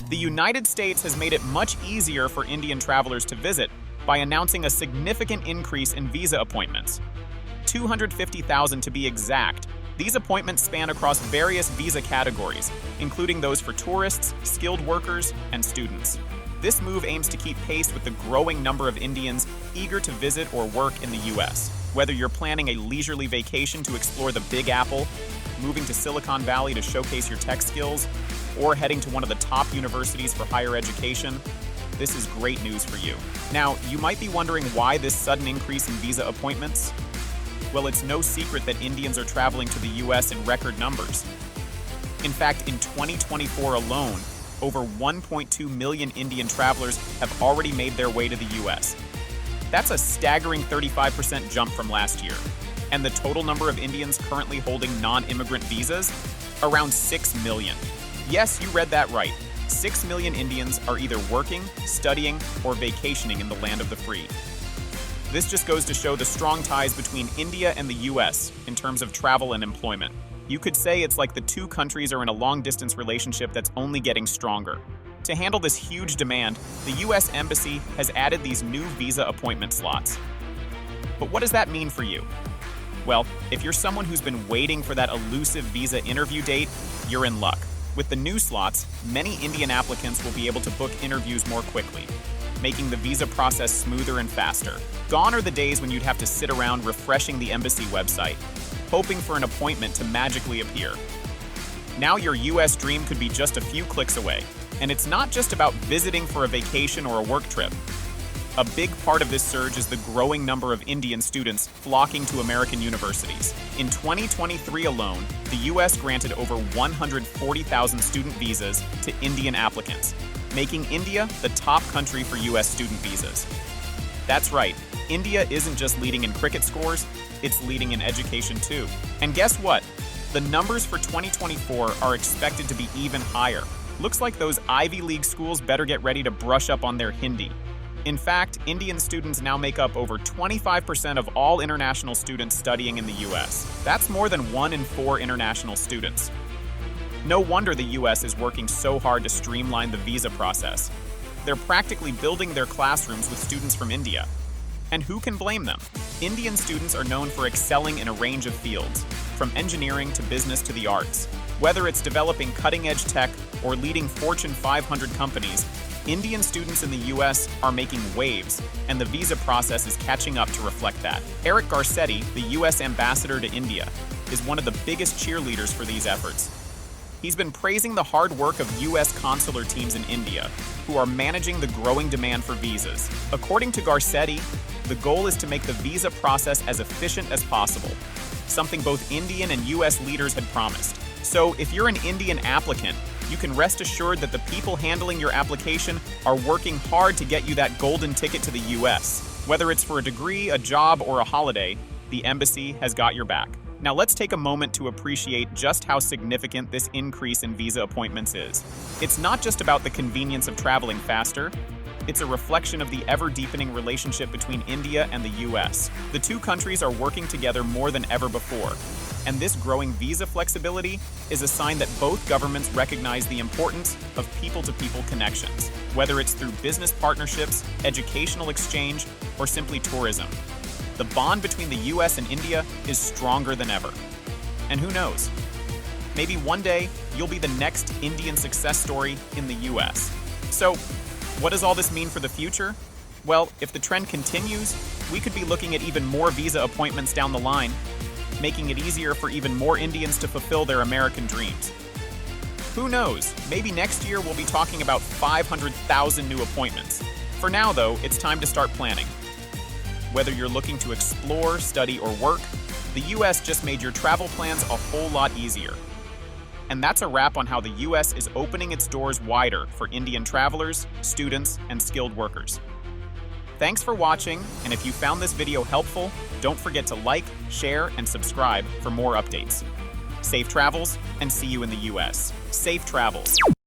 The United States has made it much easier for Indian travelers to visit by announcing a significant increase in visa appointments. 250,000 to be exact. These appointments span across various visa categories, including those for tourists, skilled workers, and students. This move aims to keep pace with the growing number of Indians eager to visit or work in the U.S. Whether you're planning a leisurely vacation to explore the Big Apple, moving to Silicon Valley to showcase your tech skills, or heading to one of the top universities for higher education, this is great news for you. Now, you might be wondering why this sudden increase in visa appointments? Well, it's no secret that Indians are traveling to the U.S. in record numbers. In fact, in 2024 alone, over 1.2 million Indian travelers have already made their way to the U.S. That's a staggering 35% jump from last year. And the total number of Indians currently holding non-immigrant visas? Around 6 million. Yes, you read that right. 6 million Indians are either working, studying, or vacationing in the land of the free. This just goes to show the strong ties between India and the U.S. in terms of travel and employment. You could say it's like the two countries are in a long-distance relationship that's only getting stronger. To handle this huge demand, the U.S. Embassy has added these new visa appointment slots. But what does that mean for you? Well, if you're someone who's been waiting for that elusive visa interview date, you're in luck. With the new slots, many Indian applicants will be able to book interviews more quickly, making the visa process smoother and faster. Gone are the days when you'd have to sit around refreshing the embassy website, hoping for an appointment to magically appear. Now your US dream could be just a few clicks away. And it's not just about visiting for a vacation or a work trip. A big part of this surge is the growing number of Indian students flocking to American universities. In 2023 alone, the US granted over 140,000 student visas to Indian applicants, making India the top country for US student visas. That's right, India isn't just leading in cricket scores, it's leading in education too. And guess what? The numbers for 2024 are expected to be even higher. Looks like those Ivy League schools better get ready to brush up on their Hindi. In fact, Indian students now make up over 25% of all international students studying in the US. That's more than 1 in 4 international students. No wonder the US is working so hard to streamline the visa process. They're practically building their classrooms with students from India. And who can blame them? Indian students are known for excelling in a range of fields, from engineering to business to the arts. Whether it's developing cutting-edge tech or leading Fortune 500 companies, Indian students in the US are making waves, and the visa process is catching up to reflect that. Eric Garcetti, the US ambassador to India, is one of the biggest cheerleaders for these efforts. He's been praising the hard work of US consular teams in India, who are managing the growing demand for visas. According to Garcetti, the goal is to make the visa process as efficient as possible, something both Indian and US leaders had promised. So if you're an Indian applicant, you can rest assured that the people handling your application are working hard to get you that golden ticket to the US. Whether it's for a degree, a job, or a holiday, the embassy has got your back. Now let's take a moment to appreciate just how significant this increase in visa appointments is. It's not just about the convenience of traveling faster, it's a reflection of the ever-deepening relationship between India and the US. The two countries are working together more than ever before. And this growing visa flexibility is a sign that both governments recognize the importance of people-to-people connections, whether it's through business partnerships, educational exchange, or simply tourism. The bond between the US and India is stronger than ever. And who knows? Maybe one day you'll be the next Indian success story in the US. So, what does all this mean for the future? Well, if the trend continues, we could be looking at even more visa appointments down the line, making it easier for even more Indians to fulfill their American dreams. Who knows? Maybe next year we'll be talking about 500,000 new appointments. For now, though, it's time to start planning. Whether you're looking to explore, study, or work, the US just made your travel plans a whole lot easier. And that's a wrap on how the US is opening its doors wider for Indian travelers, students, and skilled workers. Thanks for watching, and if you found this video helpful, don't forget to like, share, and subscribe for more updates. Safe travels, and see you in the US. Safe travels.